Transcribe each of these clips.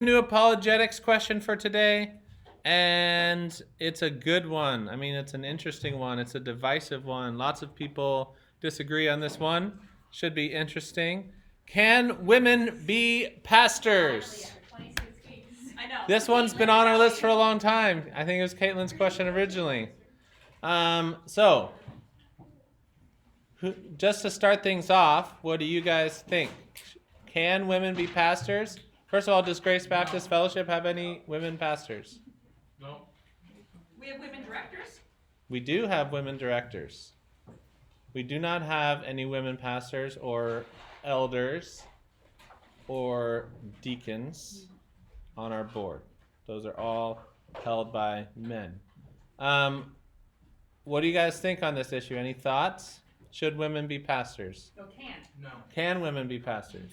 New apologetics question for today, and it's a good one. I mean, it's an interesting one. It's a divisive one. Lots of people disagree on this one. Should be interesting. Can women be pastors? This one's been on our list for a long time. I think it was Caitlin's question originally. So, just to start things off, what do you guys think? Can women be pastors? First of all, does Grace Baptist Fellowship have any women pastors? No. We have women directors? We do have women directors. We do not have any women pastors or elders or deacons on our board. Those are all held by men. What do you guys think on this issue? Any thoughts? Should women be pastors? No, can. No. Can women be pastors?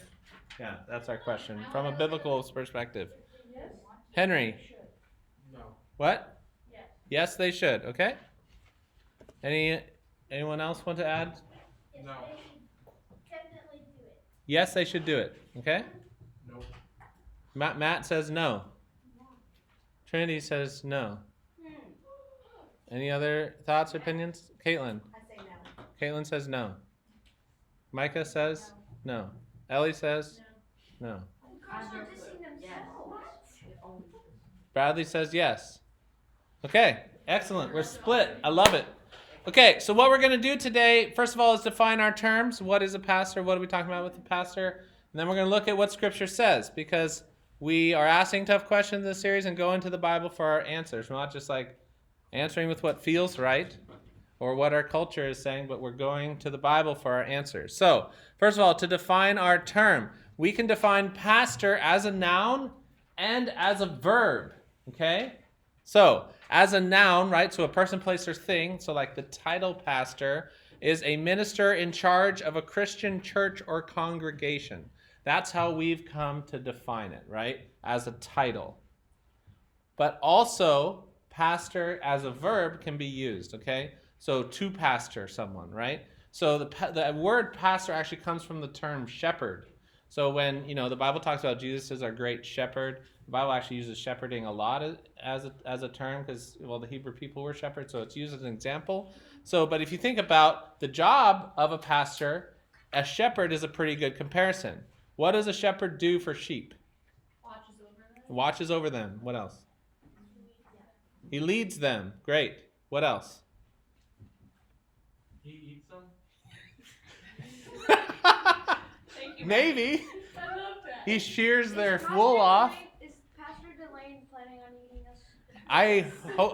Yeah, that's our question from a biblical perspective. Yes. Henry, No. what? Yes. Yes, they should. Okay. Anyone else want to add? Yes, No. they should definitely do it. Yes, they should do it. Okay. Nope. Matt says no. Trinity says no. Any other thoughts or opinions? Caitlin. I say no. Caitlin says no. Micah says no. Ellie says no. Contradicting themselves. Bradley says yes. Okay, excellent. We're split. I love it. Okay, so what we're going to do today, first of all, is define our terms. What is a pastor? What are we talking about with a pastor? And then we're going to look at what Scripture says, because we are asking tough questions in this series and go into the Bible for our answers. We're not just like answering with what feels right or what our culture is saying, but we're going to the Bible for our answers. So, first of all, to define our term, we can define pastor as a noun and as a verb, okay? So, as a noun, right, so a person, place, or thing, so like the title pastor is a minister in charge of a Christian church or congregation. That's how we've come to define it, right, as a title. But also, pastor as a verb can be used, okay? So to pastor someone, right? So the word pastor actually comes from the term shepherd. So when, the Bible talks about Jesus as our great shepherd, the Bible actually uses shepherding a lot as a term because, the Hebrew people were shepherds, so it's used as an example. So, but if you think about the job of a pastor, a shepherd is a pretty good comparison. What does a shepherd do for sheep? Watches over them. What else? He leads them. Great. What else? He eats them? Thank you. Maybe. I love that. He shears their wool off. Is Pastor Delane planning on eating us?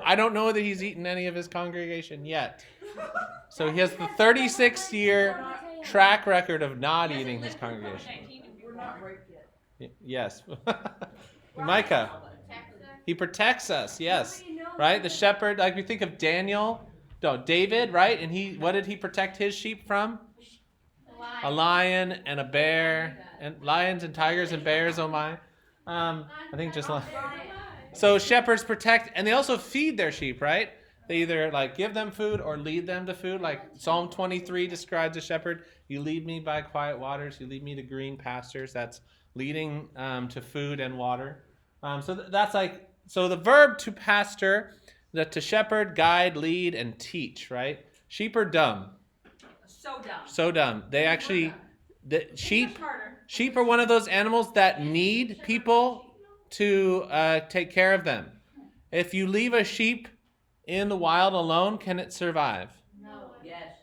I don't know that he's eaten any of his congregation yet. So he has the 36-year track record of not eating his congregation. We're not right yet. Yes. Micah. He protects us, yes. Right? The shepherd, like we think of David, right? And what did he protect his sheep from? A lion and a bear, and lions and tigers and bears, oh my. I think just lions. So shepherds protect, and they also feed their sheep, right? They either give them food or lead them to food. Like Psalm 23 describes a shepherd. You lead me by quiet waters. You lead me to green pastures. That's leading to food and water. So the verb to pastor, to shepherd, guide, lead, and teach, right? Sheep are dumb. So dumb. So dumb. They actually, sheep are one of those animals that need people to take care of them. If you leave a sheep in the wild alone, can it survive? No. Yes.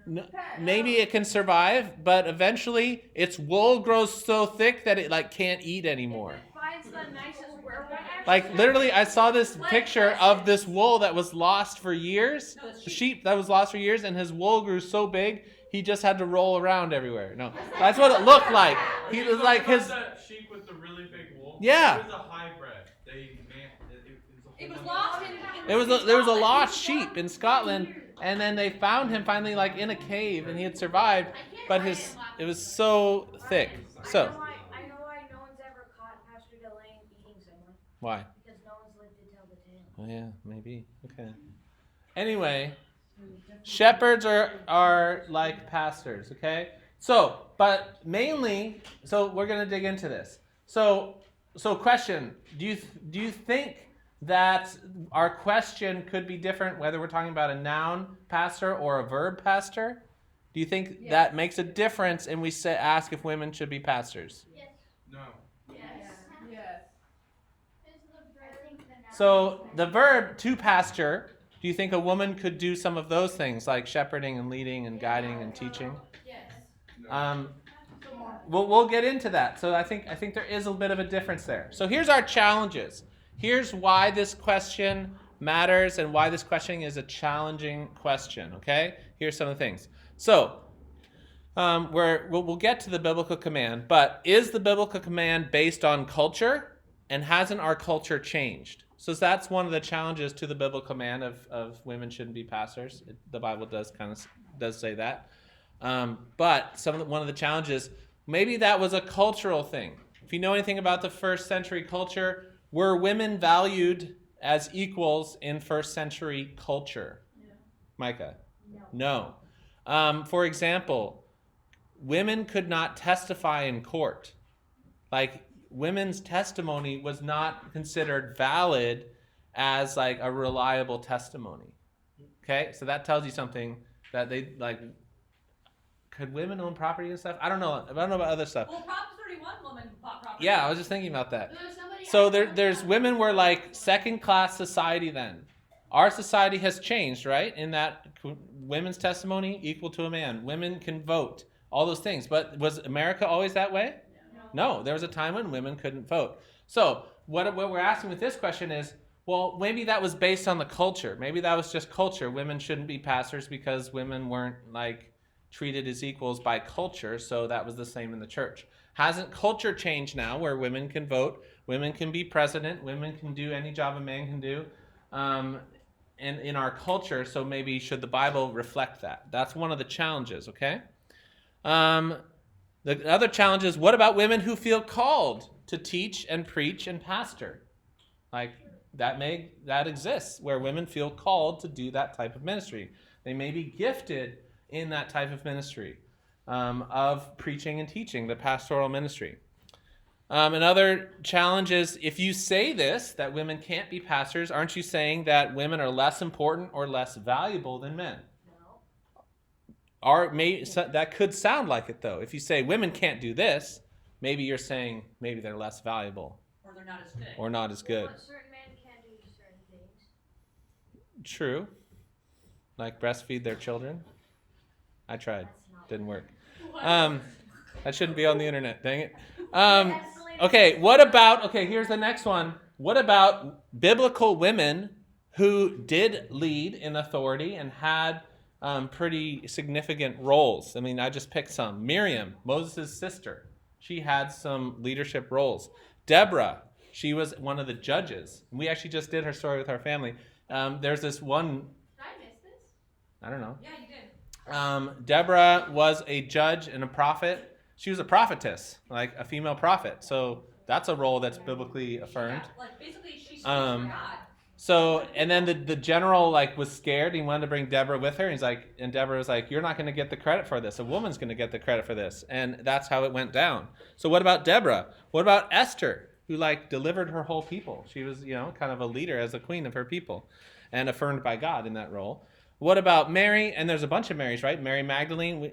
No, maybe it can survive, but eventually its wool grows so thick that it can't eat anymore. Finds the nicest Literally, I saw this picture of this wool that was lost for years. The sheep that was lost for years, and his wool grew so big he just had to roll around everywhere. No, that's what it looked like. He was like his. That sheep with the really big wool. Yeah. It was a hybrid. It was lost There was a lost sheep in Scotland, and then they found him finally in a cave, and he had survived, but it was so thick. So I know why no one's ever caught Pastor Delane eating someone. why? Because no one's lived to tell the tale. Oh yeah, maybe. Okay. Anyway, shepherds are like pastors, okay? So, but mainly, so we're going to dig into this. So, So question, do you think that our question could be different whether we're talking about a noun pastor or a verb pastor? Do you think that makes a difference and we ask if women should be pastors? Yes. No. Yes. Yes. So the verb to pastor, do you think a woman could do some of those things like shepherding and leading and guiding and teaching? Yes. Um, we'll get into that. So I think there is a bit of a difference there. So here's our challenges. Here's why this question matters and why this question is a challenging question. Okay? Here's some of the things. So we'll get to the biblical command, but is the biblical command based on culture, and hasn't our culture changed? So that's one of the challenges to the biblical command of women shouldn't be pastors. The Bible does say that. But one of the challenges, maybe that was a cultural thing. If you know anything about the first century culture, were women valued as equals in first century culture? Yeah. Micah? No. No. For example, women could not testify in court. Like, women's testimony was not considered valid as like a reliable testimony. Okay? So that tells you something that they like. Could women own property and stuff? I don't know. I don't know about other stuff. Well, Prop 31 woman bought property. Yeah, I was just thinking about that. So there's women were like second-class society then. Our society has changed, right? In that women's testimony equal to a man. Women can vote. All those things. But was America always that way? No. There was a time when women couldn't vote. So what we're asking with this question is, well, maybe that was based on the culture. Maybe that was just culture. Women shouldn't be pastors because women weren't like treated as equals by culture, so that was the same in the church. Hasn't culture changed now where women can vote, women can be president, women can do any job a man can do in our culture, so maybe should the Bible reflect that? That's one of the challenges, okay? The other challenge is, what about women who feel called to teach and preach and pastor? Like, that exists, where women feel called to do that type of ministry. They may be gifted in that type of ministry of preaching and teaching, the pastoral ministry. Another challenge is, if you say this, that women can't be pastors, aren't you saying that women are less important or less valuable than men? That could sound like it, though. If you say women can't do this, maybe you're saying maybe they're less valuable. Or they're not as good. Or not as good. Well, certain men can do certain things. True. Like breastfeed their children. I tried. That's not Didn't work. What? That shouldn't be on the internet. Dang it. Okay, here's the next one. What about biblical women who did lead in authority and had pretty significant roles? I mean, I just picked some. Miriam, Moses' sister. She had some leadership roles. Deborah, she was one of the judges. We actually just did her story with our family. There's this one. Did I miss this? I don't know. Yeah, you did. Deborah was a judge and a prophet. She was a prophetess, like a female prophet. So that's a role that's biblically affirmed. Yeah, like basically she speaks Um, for God. So, and then the general like was scared. He wanted to bring Deborah with her. And Deborah was like, "You're not going to get the credit for this. A woman's going to get the credit for this." And that's how it went down. So what about Deborah? What about Esther, who like delivered her whole people? She was, kind of a leader as a queen of her people, and affirmed by God in that role. What about Mary? And there's a bunch of Marys, right? Mary Magdalene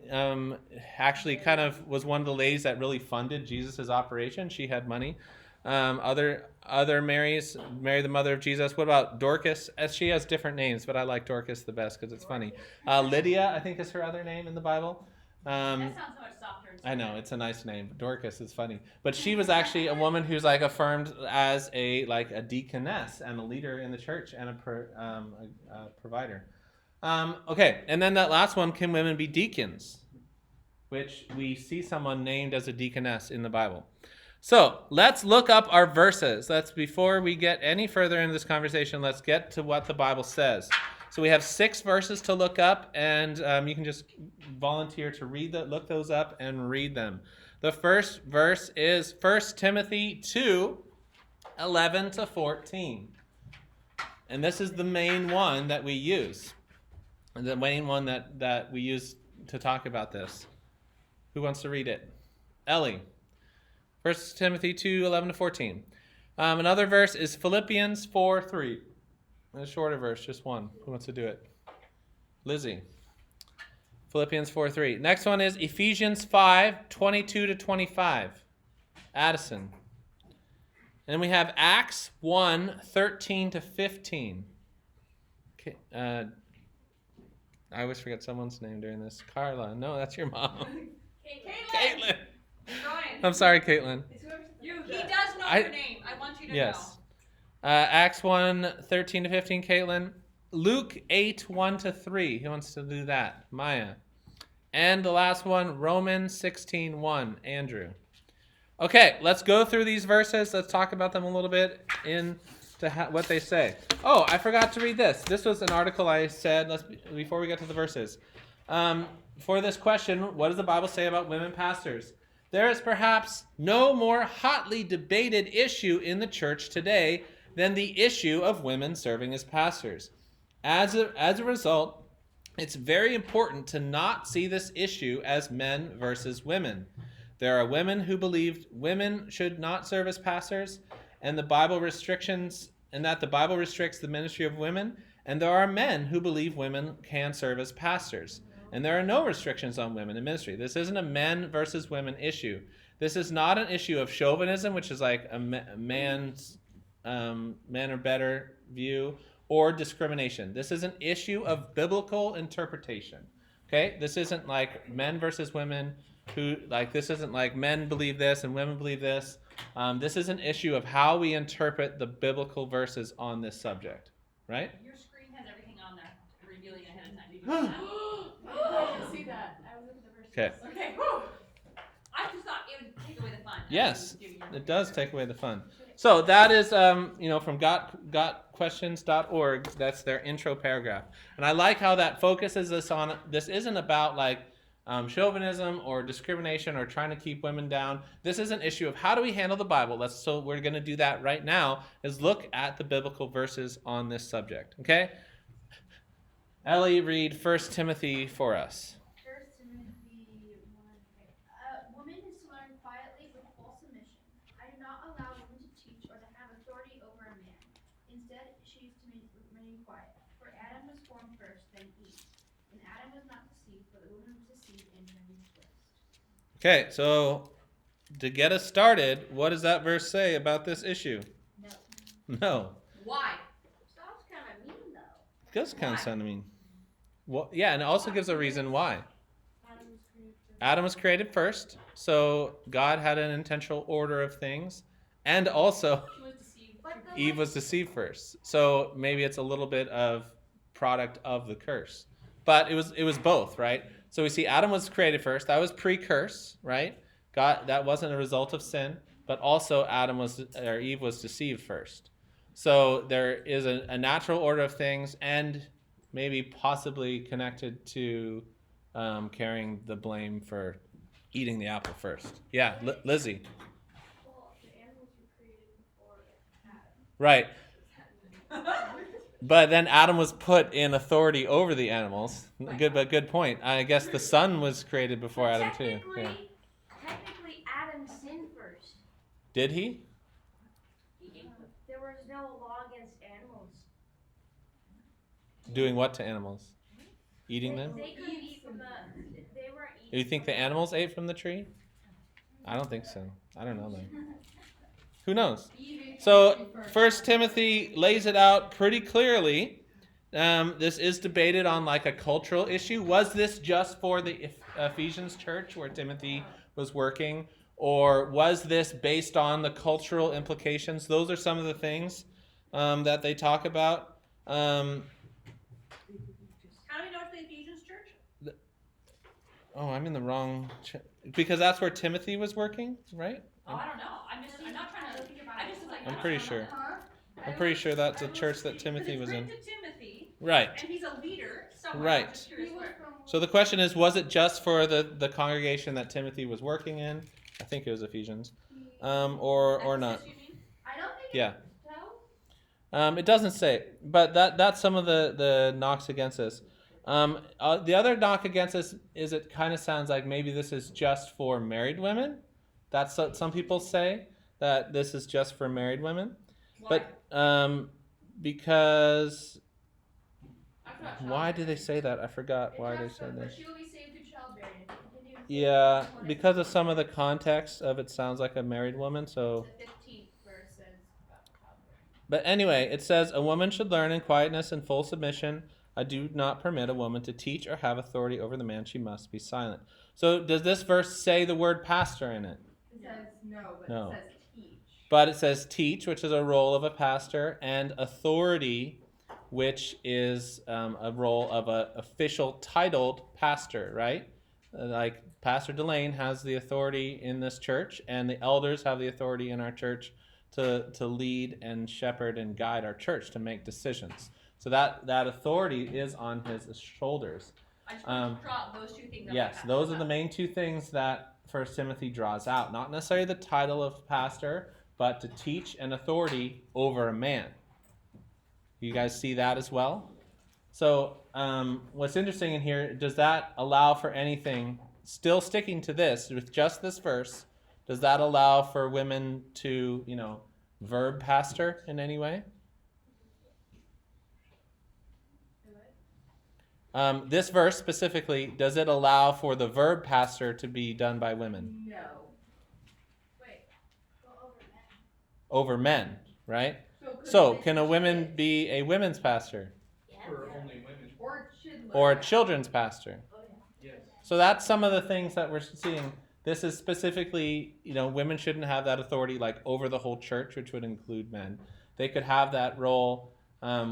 actually kind of was one of the ladies that really funded Jesus' operation. She had money. Other Marys, Mary the mother of Jesus. What about Dorcas? She has different names, but I like Dorcas the best because it's funny. Lydia, I think, is her other name in the Bible. That sounds so much softer. And I know, it's a nice name. Dorcas is funny. But she was actually a woman who's like affirmed as a deaconess and a leader in the church and a provider. Okay, and then that last one, can women be deacons? Which we see someone named as a deaconess in the Bible. So let's look up our verses. Before we get any further into this conversation, let's get to what the Bible says. So we have 6 verses to look up, and you can just volunteer to look those up and read them. The first verse is 1 Timothy 2:11-14. And this is the main one that we use. The main one that we use to talk about this. Who wants to read it? Ellie. 1 Timothy 2:11-14. Another verse is Philippians 4:3. A shorter verse, just one. Who wants to do it? Lizzie. Philippians 4:3. Next one is Ephesians 5:22 to 25. Addison. And we have Acts 1:13 to 15. Okay, I always forget someone's name during this. Carla. No, that's your mom. Caitlin. I'm sorry, Caitlin. He does know your name. I want you to Yes. Acts 1:13 to 15, Caitlin. Luke 8:1 to 3. Who wants to do that? Maya. And the last one, Romans 16:1. Andrew. Okay, let's go through these verses. Let's talk about them a little bit what they say. Oh, I forgot to read this. This was an article I said before we get to the verses. For this question, what does the Bible say about women pastors? There is perhaps no more hotly debated issue in the church today than the issue of women serving as pastors. As a result, it's very important to not see this issue as men versus women. There are women who believe women should not serve as pastors, and that the Bible restricts the ministry of women, and there are men who believe women can serve as pastors. And there are no restrictions on women in ministry. This isn't a men versus women issue. This is not an issue of chauvinism, which is like a man's men are better view, or discrimination. This is an issue of biblical interpretation. Okay? This isn't like men versus women this isn't like men believe this and women believe this. This is an issue of how we interpret the biblical verses on this subject. Right? Your screen has everything on there, revealing ahead of time. Did you see that? I can see that. I was looking at the verses. Okay. Okay. I just thought it would take away the fun. Yes, it does take away the fun. So that is, from gotquestions.org. That's their intro paragraph. And I like how that focuses us on, this isn't about like chauvinism or discrimination or trying to keep women down. This is an issue of how do we handle the Bible. So we're going to do that right now, is look at the biblical verses on this subject. Okay? Ellie, read 1 Timothy for us. 1 Timothy 1. A woman is to learn quietly with full submission. I do not allow women to teach or to have authority over a man. Instead, she is to remain quiet. For Adam was formed first, then Eve. And Adam was not deceived, but the woman was deceived and turned twist. Okay, so to get us started, what does that verse say about this issue? No. Why? Sounds kind of mean, though. It does kind of sound mean. Well, yeah, and it also gives a reason why. Adam was created first, so God had an intentional order of things, and also She was deceived. Eve was deceived first. So maybe it's a little bit of product of the curse, but it was both, right? So we see Adam was created first. That was pre-curse, right? God, that wasn't a result of sin, but also Eve was deceived first. So there is a natural order of things, and maybe possibly connected to carrying the blame for eating the apple first. Yeah, Lizzie. Well, the animals were created before Adam. Right. But then Adam was put in authority over the animals. Good point. I guess the son was created before Adam too. Yeah. Technically, Adam sinned first. Did he? There was no law against animals. Doing what to animals? Eating them? They couldn't eat from the. They weren't eating. Do you think the animals ate from the tree? I don't think so. I don't know them. Who knows? So 1 Timothy lays it out pretty clearly. This is debated on like a cultural issue. Was this just for the Ephesians church where Timothy was working? Or was this based on the cultural implications? Those are some of the things that they talk about. How do we know it's the Ephesians church? Oh, I'm in the wrong... because that's where Timothy was working, right? Oh, I don't know. I'm not trying to. I just was like. I'm pretty sure. I'm pretty sure that's a church that Timothy was in. To Timothy, Right. and he's a leader somewhere. Right. I'm just curious where. So the question is, was it just for the congregation that Timothy was working in? I think it was Ephesians. Or not. Ephesus, you mean? I don't think Yeah. so. It doesn't say, but that's some of the knocks against this. The other knock against this is it kind of sounds like maybe this is just for married women. That's what some people say. that this is just for married women. Why? But because I forgot why do they childbearing. say that? I forgot It why they has said but that. she will be saved through childbearing. If it continues, Yeah, 20, because of some of the context of it sounds like a married woman. So, The 15th verse says about childbearing. but anyway, it says a woman should learn in quietness and full submission. I do not permit a woman to teach or have authority over the man. She must be silent. So, does this verse say the word pastor in it? It says no, but No. it says teach. But it says teach, which is a role of a pastor, and authority, which is a role of an official titled pastor, right? Like Pastor Delane has the authority in this church, and the elders have the authority in our church to lead and shepherd and guide our church to make decisions. So that authority is on his shoulders. I just want to draw those two things up. Yes, those are the main two things that First Timothy draws out. Not necessarily the title of pastor, but to teach and authority over a man. You guys see that as well? So what's interesting in here, does that allow for anything, still sticking to this, with just this verse, does that allow for women to, verb pastor in any way? This verse specifically, does it allow for the verb pastor to be done by women? No. Wait. Well, over men. Over men, right? could So, it can a be woman kids? be a women's pastor? For only women. Or should Or a learn? children's pastor? Yes. So that's some of the things that we're seeing. This is specifically, women shouldn't have that authority like over the whole church, which would include men. They could have that role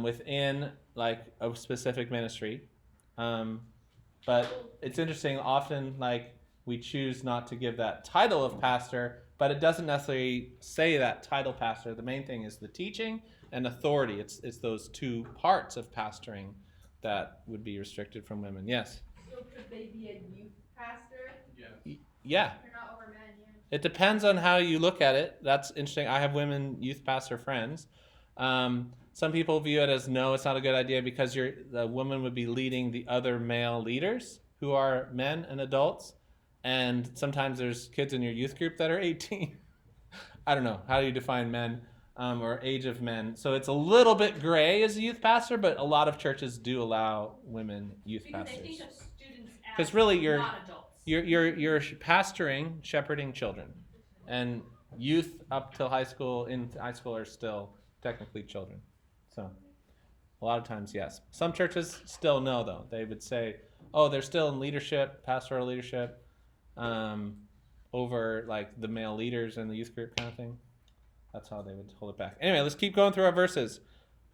within like a specific ministry. But it's interesting, often like we choose not to give that title of pastor, but it doesn't necessarily say that title pastor. The main thing is the teaching and authority. It's those two parts of pastoring that would be restricted from women. Yes? So could they be a youth pastor? Yes. Yeah. You're not over men, yeah. It depends on how you look at it. That's interesting. I have women youth pastor friends. Some people view it as no, it's not a good idea because the woman would be leading the other male leaders who are men and adults. And sometimes there's kids in your youth group that are 18. I don't know. How do you define men or age of men? So it's a little bit gray as a youth pastor, but a lot of churches do allow women youth Because pastors. they think of students as 'Cause really you're- not adults. You're pastoring, shepherding children, and youth up till high school are still technically children. So a lot of times, yes. Some churches still no, though. They would say, oh, they're still in leadership, pastoral leadership, over like the male leaders in the youth group kind of thing. That's how they would hold it back. Anyway, let's keep going through our verses.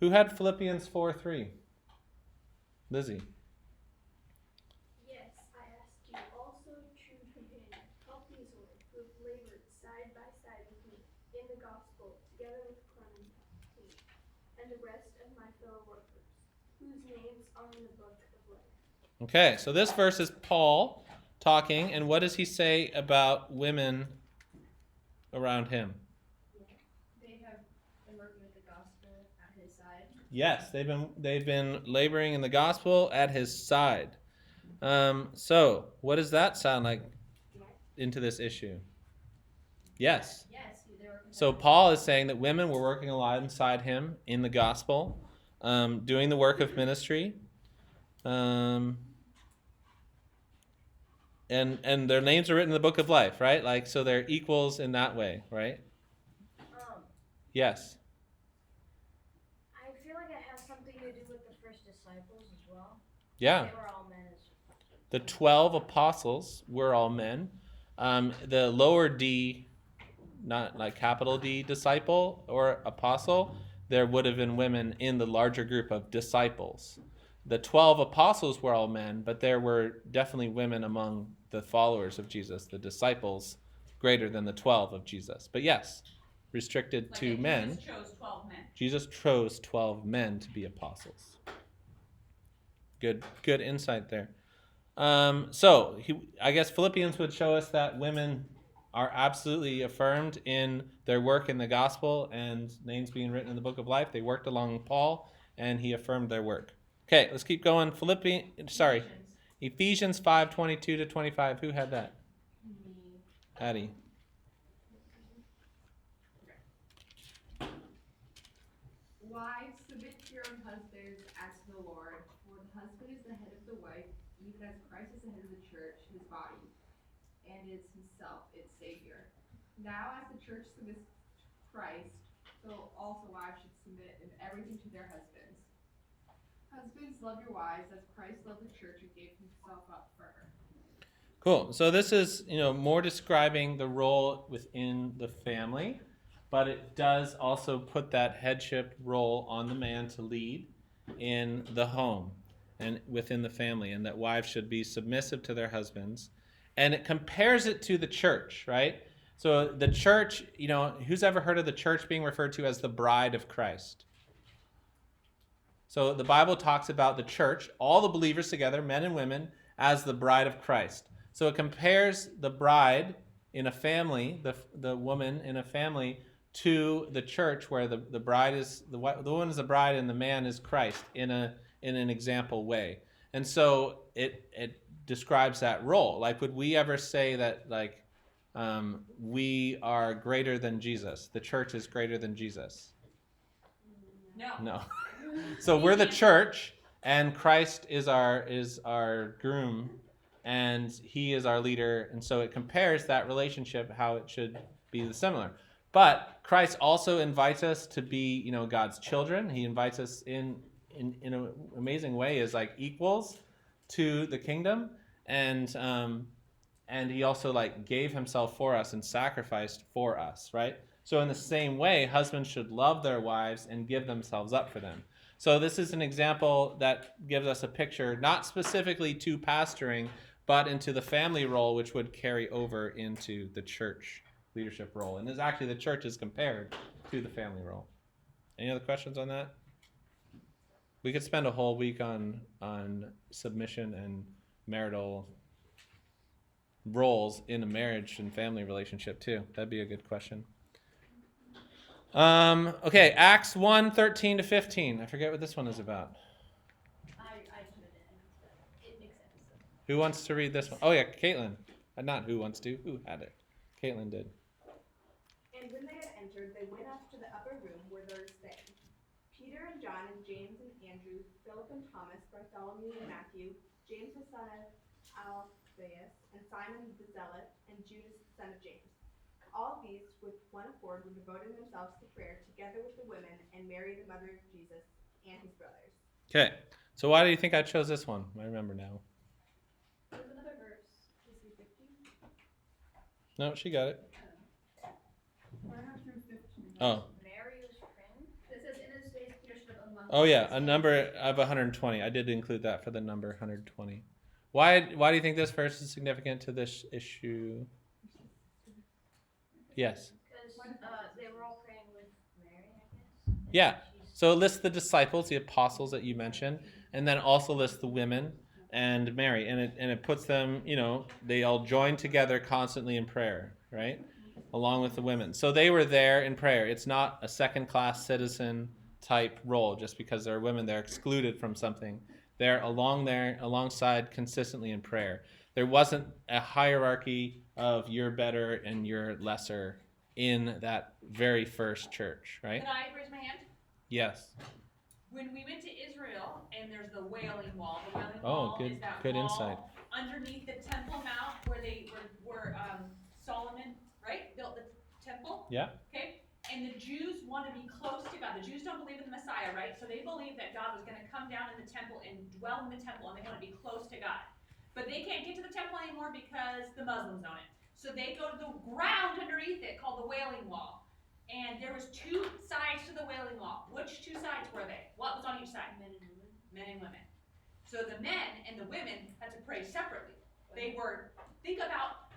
Who had Philippians 4:3? Lizzie. Yes, I ask you also, true companion, help these ones who have labored side by side with me in the gospel, together with Clement and the rest of my fellow workers, whose names are in the book of life. Okay, so this verse is Paul talking, and what does he say about women around him? They have been working with the gospel at his side. Yes, they've been laboring in the gospel at his side. So what does that sound like into this issue? Yes. Yes, they were. So Paul is saying that women were working alongside him in the gospel, doing the work of ministry, and their names are written in the book of life, right? Like, so they're equals in that way, right? Yes. I feel like it has something to do with the first disciples as well. Yeah. They were all men. The 12 apostles were all men. The lower D, not like capital D, disciple or apostle, there would have been women in the larger group of disciples. The 12 apostles were all men, but there were definitely women among the followers of Jesus, the disciples, greater than the 12 of Jesus. But yes, restricted Like to that men. Jesus chose 12 men. Jesus chose 12 men to be apostles. Good insight there. So I guess Philippians would show us that women are absolutely affirmed in their work in the gospel and names being written in the book of life. They worked along Paul, and he affirmed their work. Okay, let's keep going. Ephesians 5:22-25. Who had that? Me. Addie. Wives, submit to your own husbands as to the Lord, for the husband is the head of the wife, even as Christ is the head of the church, his body, and is himself its Savior. Now, as the church submits to Christ, so also wives should submit in everything to their husbands. Husbands, love your wives as Christ loved the church and gave himself up for her. Cool. So this is, more describing the role within the family, but it does also put that headship role on the man to lead in the home and within the family, and that wives should be submissive to their husbands. And it compares it to the church, right? So the church, who's ever heard of the church being referred to as the bride of Christ? So the Bible talks about the church, all the believers together, men and women, as the bride of Christ. So it compares the bride in a family, the woman in a family, to the church, where the bride is the woman is the bride and the man is Christ in an example way. And so it describes that role. Like, would we ever say that we are greater than Jesus? The church is greater than Jesus? No. So we're the church, and Christ is our groom, and he is our leader. And so it compares that relationship, how it should be similar. But Christ also invites us to be, God's children. He invites us in an amazing way as like equals to the kingdom, and he also gave himself for us and sacrificed for us, right? So in the same way, husbands should love their wives and give themselves up for them. So this is an example that gives us a picture, not specifically to pastoring, but into the family role, which would carry over into the church leadership role. And actually the church is compared to the family role. Any other questions on that? We could spend a whole week on submission and marital roles in a marriage and family relationship too. That'd be a good question. Okay, Acts 1:13-15. I forget what this one is about. I put it in. It makes sense. Who wants to read this one? Oh yeah, Caitlin. Not who wants to. Who had it? Caitlin did. And when they had entered, they went up to the upper room where they were staying. Peter and John and James and Andrew, Philip and Thomas, Bartholomew and Matthew, James the son of Alphaeus, and Simon the Zealot, and Judas the son of James. All these, with one accord, were devoting themselves to prayer, together with the women and Mary, the mother of Jesus, and his brothers. Okay, so why do you think I chose this one? I remember now. There's another verse. Is it 15? No, she got it. I have through 15. Oh. Mary was praying. It says, in those days, Peter stood up among Oh yeah, a number of 120. I did include that for the number 120. Why do you think this verse is significant to this issue? Yes. Because they were all praying with Mary, I guess. Yeah. So it lists the disciples, the apostles that you mentioned, and then also lists the women and Mary, and it puts them, they all join together constantly in prayer, right? Along with the women. So they were there in prayer. It's not a second-class citizen type role just because there are women. They're excluded from something. They're alongside consistently in prayer. There wasn't a hierarchy of you're better and you're lesser in that very first church, right? Can I raise my hand? Yes. When we went to Israel, and there's the Wailing Wall. The Wailing Oh, Wall good- is that good wall insight. underneath the Temple Mount where Solomon, right, built the temple. Yeah. Okay, and the Jews want to be close to God. The Jews don't believe in the Messiah, right? So they believe that God was going to come down in the temple and dwell in the temple, and they want to be close to God. But they can't get to the temple anymore because the Muslims own it. So they go to the ground underneath it called the Wailing Wall. And there was two sides to the Wailing Wall. Which two sides were they? What was on each side? Men and women. Men and women. So the men and the women had to pray separately. Think about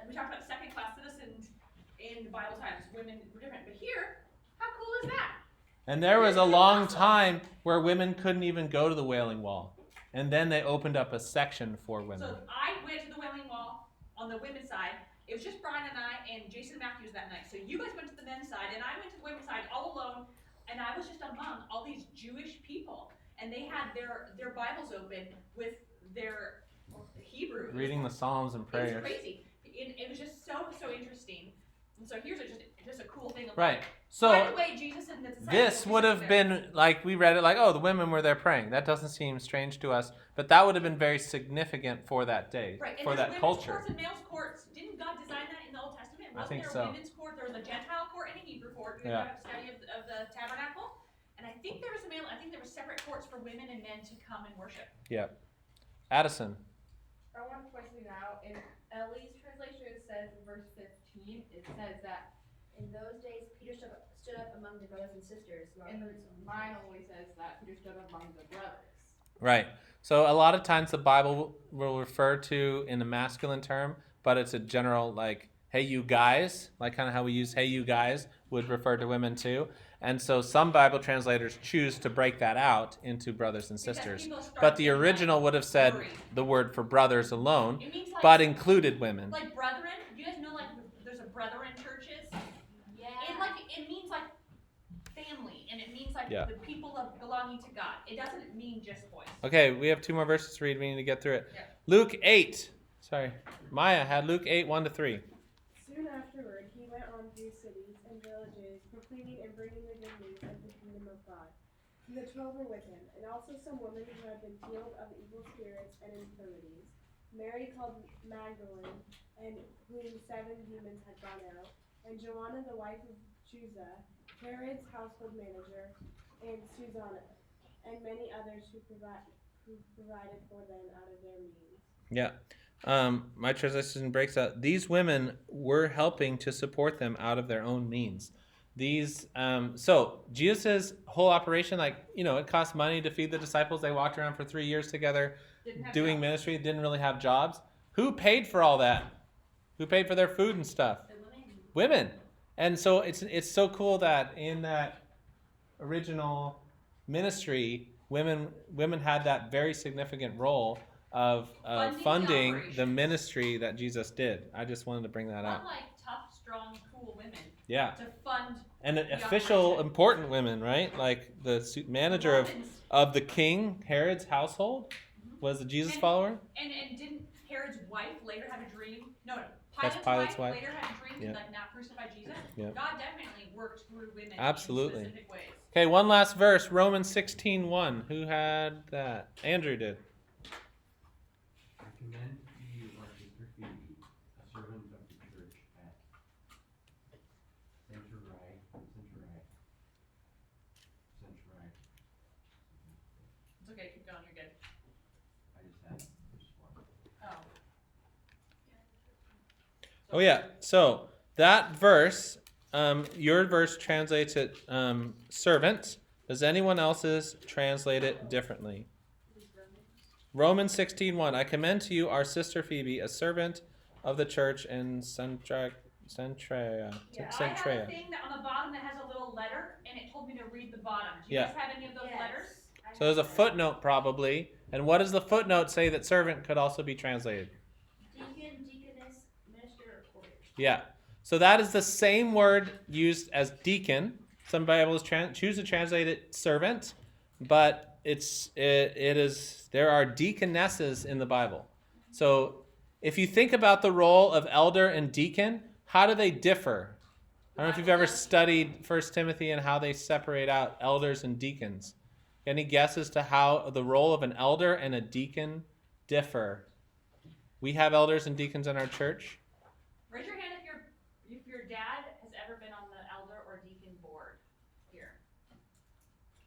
we talked about second-class citizens in the Bible times. Women were different. But here, how cool is that? And there was a long time where women couldn't even go to the Wailing Wall. And then they opened up a section for women. So I went to the Wailing Wall on the women's side. It was just Brian and I and Jason Matthews that night. So you guys went to the men's side, and I went to the women's side all alone. And I was just among all these Jewish people. And they had their Bibles open with their Hebrew. Reading the Psalms and It prayers. was crazy. It was just so interesting. And so here's just a cool thing. Right. So right away, Jesus and the disciples. this would have been like we read it like, oh, the women were there praying. That doesn't seem strange to us, but that would have been very significant for that day, right, and for there's that women's culture. courts and males courts. Didn't God design that in the Old Testament? Wasn't think there a so. women's court? There was a Gentile court and a Hebrew court. We Yeah. have a study of the tabernacle. And I think there was a male. I think there were separate courts for women and men to come and worship. Yeah. Addison. I want to point something out. In Ellie's translation, it says in verse 15, it says that. In those days, Peter stood up among the brothers and sisters. And mine only says that Peter stood up among the brothers. Right. So a lot of times the Bible will refer to in a masculine term, but it's a general like, hey, you guys, like kind of how we use hey, you guys would refer to women too. And so some Bible translators choose to break that out into brothers and sisters. But the original would have said the word for brothers alone, It means like, but included women. like brethren. You guys know like there's a brethren churches. Yeah. It means like family, and it means like Yeah. the people of belonging to God. It doesn't mean just boys. Okay, we have 2 more verses to read. We need to get through it. Yeah. Luke 8. Sorry. Maya had Luke 8, 1-3. Soon afterward, he went on through cities and villages, proclaiming and bringing the good news of the kingdom of God. And the 12 were with him, and also some women who had been healed of evil spirits and infirmities. Mary called Magdalene, and whom 7 demons had gone out, and Joanna the wife of Chuza, Herod's household manager, and Susanna, and many others who provided for them out of their means. Yeah. My translation breaks out. These women were helping to support them out of their own means. So Jesus' whole operation, like, it cost money to feed the disciples. They walked around for 3 years together doing ministry, didn't really have jobs. Who paid for all that? Who paid for their food and stuff? Women. And so it's so cool that in that original ministry, women had that very significant role of funding the ministry that Jesus did. I just wanted to bring that up. Unlike tough, strong, cool women. Yeah. To fund. And the official, operation. important women, right? Like the manager of the king, Herod's household, was a Jesus follower. And didn't Herod's wife later have a dream? No. That's Pilate's wife. Later had a dream Yeah. to like not crucify Jesus. Yeah. God definitely worked through women Absolutely. in specific ways. Okay, one last verse, Romans 16:1. Who had that? Andrew did. I commend to you our sister Phoebe, a servant of the church at Centurai. It's okay, keep going, you're good. I just had this one. Oh. Oh yeah. So that verse, your verse translates it servant. Does anyone else's translate it differently? Romans 16:1. I commend to you our sister Phoebe, a servant of the church in Centrea. Yeah, I have a thing that on the bottom that has a little letter, and it told me to read the bottom. Do you guys have any of those letters? So there's a footnote probably. And what does the footnote say that servant could also be translated? Deacon, deaconess, minister, or porter. Yeah. So that is the same word used as deacon. Some Bibles choose to translate it servant, but it is there are deaconesses in the Bible. So if you think about the role of elder and deacon, how do they differ? I don't know if you've ever studied 1 Timothy and how they separate out elders and deacons. Any guesses to how the role of an elder and a deacon differ? We have elders and deacons in our church. Raise your hand if your dad has ever been on the elder or deacon board here.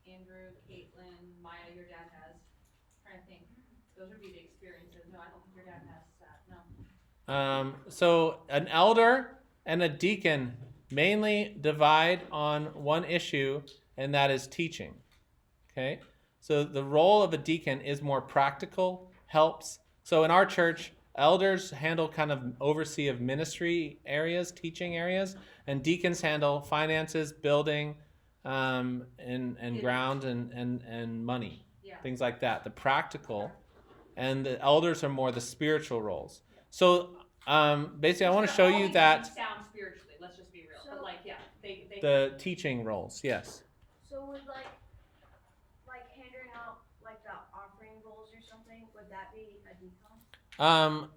Andrew, Caitlin, Maya, your dad has. I'm trying to think. Those would be the experiences. No, I don't think your dad has that. No. So an elder and a deacon mainly divide on one issue, and that is teaching. Okay? So the role of a deacon is more practical, helps. So in our church, elders handle kind of oversee of ministry areas, teaching areas, and deacons handle finances, building, and ground and money, things like that. The practical, and the elders are more the spiritual roles. So basically, I want to show you that Sound spiritually. Let's just be real. But like, yeah, they the teaching roles. Yes. So would like handing out like the offering bowls or something, would that be a deacon?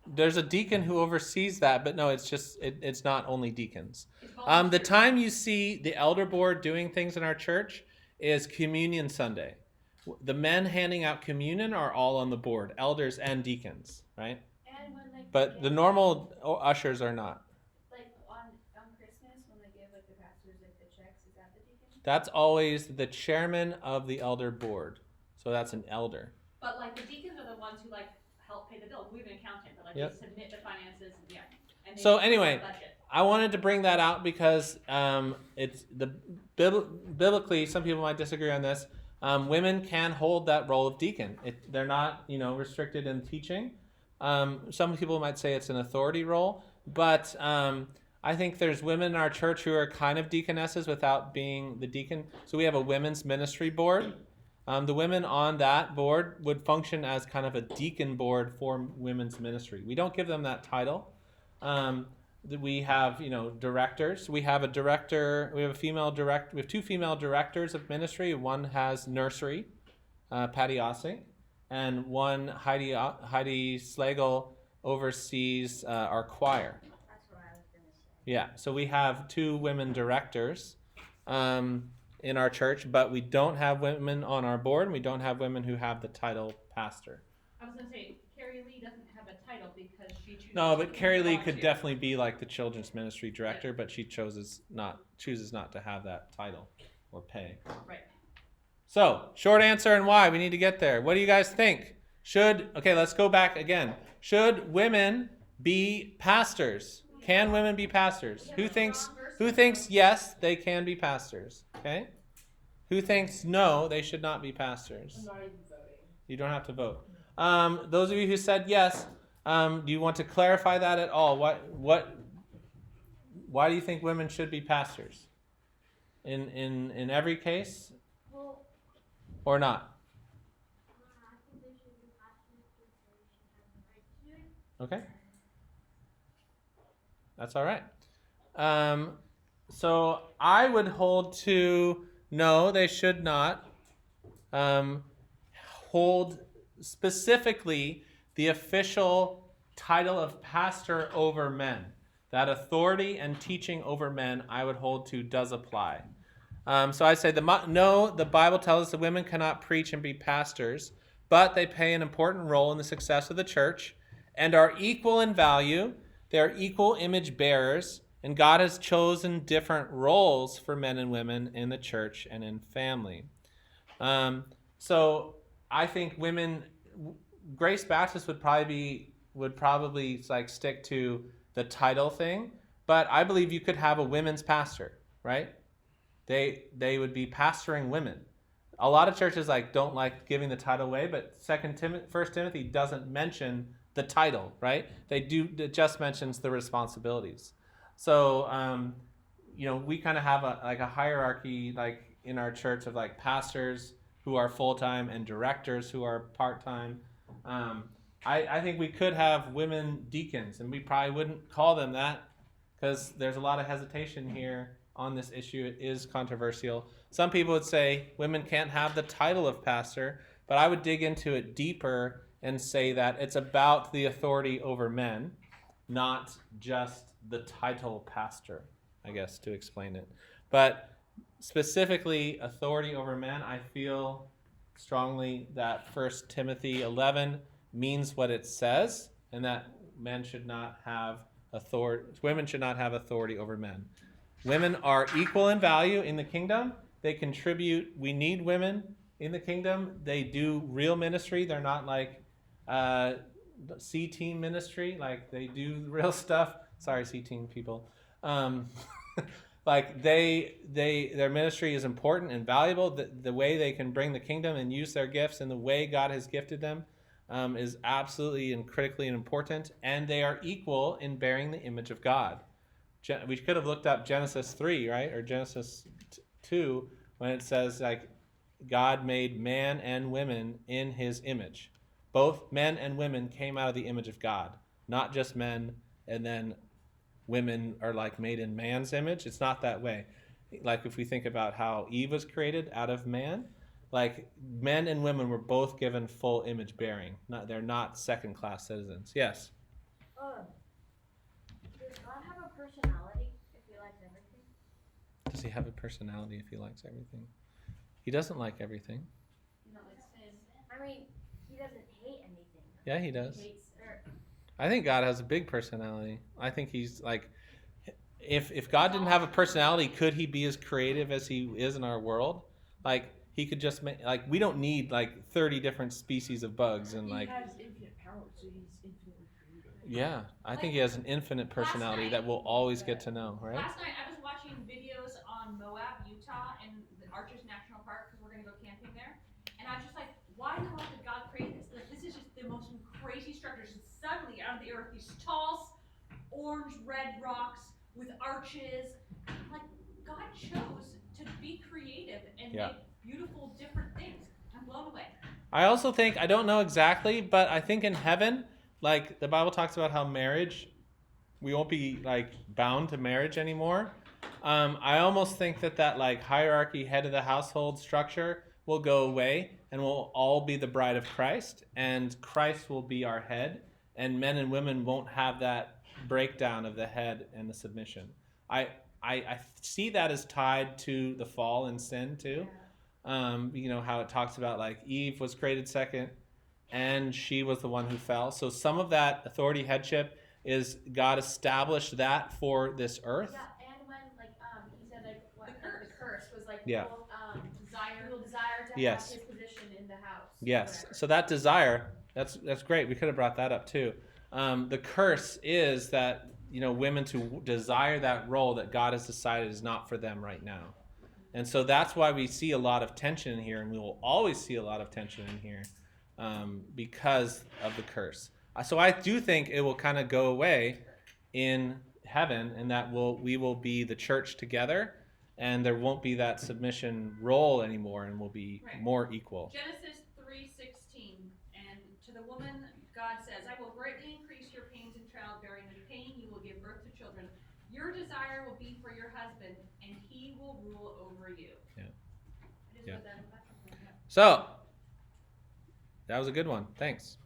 there's a deacon who oversees that, but no, it's just it's not only deacons. It's The volunteer. time you see the elder board doing things in our church is Communion Sunday. The men handing out communion are all on the board, elders and deacons, right? And when like But the normal ushers are not. like on Christmas when they give like the pastors like the checks, is that the deacon? That's always the chairman of the elder board. So that's an elder. But like the deacons are the ones who like help pay the bills. We have an accountant, but like Yep. they submit the finances, yeah. And they So approve anyway, the budget. I wanted to bring that out because it's the biblically. Some people might disagree on this. Women can hold that role of deacon. They're not, restricted in teaching. Some people might say it's an authority role, but I think there's women in our church who are kind of deaconesses without being the deacon. So we have a women's ministry board. The women on that board would function as kind of a deacon board for women's ministry. We don't give them that title. We have, directors. We have a director. We have a female director. We have two female directors of ministry. One has nursery, Patty Ossing, and one Heidi Slagle oversees our choir. That's what I was gonna say. Yeah, so we have two women directors in our church, but we don't have women on our board, and we don't have women who have the title pastor. I was gonna say, Carrie Lee doesn't have a title because she chooses. No, to but be Carrie a Lee could volunteer. definitely be like the children's ministry director, but she chooses not to have that title or pay. Right. So, short answer and why. We need to get there. What do you guys think? Let's go back again. Should women be pastors? Can women be pastors? Who thinks yes, they can be pastors? Okay? Who thinks no, they should not be pastors? I'm not even voting. You don't have to vote. Those of you who said yes, do you want to clarify that at all? Why do you think women should be pastors? In every case? Well, Or not? I think they should be pastors because they should have the right to do it. Okay. That's all right. So I would hold to no, they should not hold specifically the official title of pastor over men. That authority and teaching over men, I would hold to does apply. So I say the Bible tells us that women cannot preach and be pastors, but they play an important role in the success of the church and are equal in value. They are equal image bearers, and God has chosen different roles for men and women in the church and in family. So I think women, Grace Baptist would probably like stick to the title thing, but I believe you could have a women's pastor, right? They would be pastoring women. A lot of churches don't like giving the title away, but 1 Timothy doesn't mention the title, right? It just mentions the responsibilities. So, we kind of have a hierarchy in our church of pastors who are full-time and directors who are part-time. I think we could have women deacons, and we probably wouldn't call them that because there's a lot of hesitation here on this issue. It is controversial. Some people would say women can't have the title of pastor, but I would dig into it deeper and say that it's about the authority over men, not just the title pastor, I guess, to explain it. But specifically authority over men, I feel strongly that 1 Timothy 11 means what it says, and that women should not have authority over men. Women are equal in value in the kingdom. They contribute. We need women in the kingdom. They do real ministry. They're not like C-team ministry. They do real stuff. Sorry, C-team people. Their ministry is important and valuable. The way they can bring the kingdom and use their gifts and the way God has gifted them is absolutely and critically important. And they are equal in bearing the image of God. We could have looked up Genesis 3, right? Or Genesis 2, when it says God made man and women in his image. Both men and women came out of the image of God, not just men and then women are made in man's image. It's not that way. If we think about how Eve was created out of man, men and women were both given full image bearing. They're not second-class citizens. Yes? Does God have a personality if he likes everything? Does he have a personality if he likes everything? He doesn't like everything. He's not like sin. I mean, he doesn't hate anything. Yeah, he does. He hates or I think God has a big personality. I think he's like, if God didn't have a personality, could he be as creative as he is in our world? Like he could just make, like, we don't need like 30 different species of bugs and like. He has infinite power, so he's infinitely creative. Yeah, I think he has an infinite personality that we'll always get to know, right? Last night I was watching videos on Moab, Utah, and the Arches National Park because we're gonna go camping there, and I was just like, why in the world did God create this? Like, this is just the most crazy structures. Just suddenly out of the earth, these tall, orange red rocks with arches. Like, God chose to be creative and Yeah. make beautiful, different things. I'm blown away. I also think, I don't know exactly, but I think in heaven, like the Bible talks about how marriage, we won't be like bound to marriage anymore. I almost think that like hierarchy, head of the household structure will go away and we'll all be the bride of Christ and Christ will be our head and men and women won't have that breakdown of the head and the submission. I see that as tied to the fall and sin too. You know how it talks about like Eve was created second and she was the one who fell. So some of that authority headship is God established that for this earth. yeah, and when like he said like what The the curse was like Yeah. will, Desire. will desire to Yes. have his position in the house. Yes. Whatever. So that desire, that's great. We could have brought that up too. The curse is that, you know, women to desire that role that God has decided is not for them right now. And so that's why we see a lot of tension in here, and we will always see a lot of tension in here because of the curse. So I do think it will kind of go away in heaven, and that we will be the church together, and there won't be that submission role anymore, and we'll be Right. more equal. Genesis 3:16, and to the woman, God says, I will greatly increase your pains in childbearing. With pain, you will give birth to children. Your desire will be for your husband, and he will rule over you. Yeah. I just Yeah. put that in the back. So that was a good one. Thanks.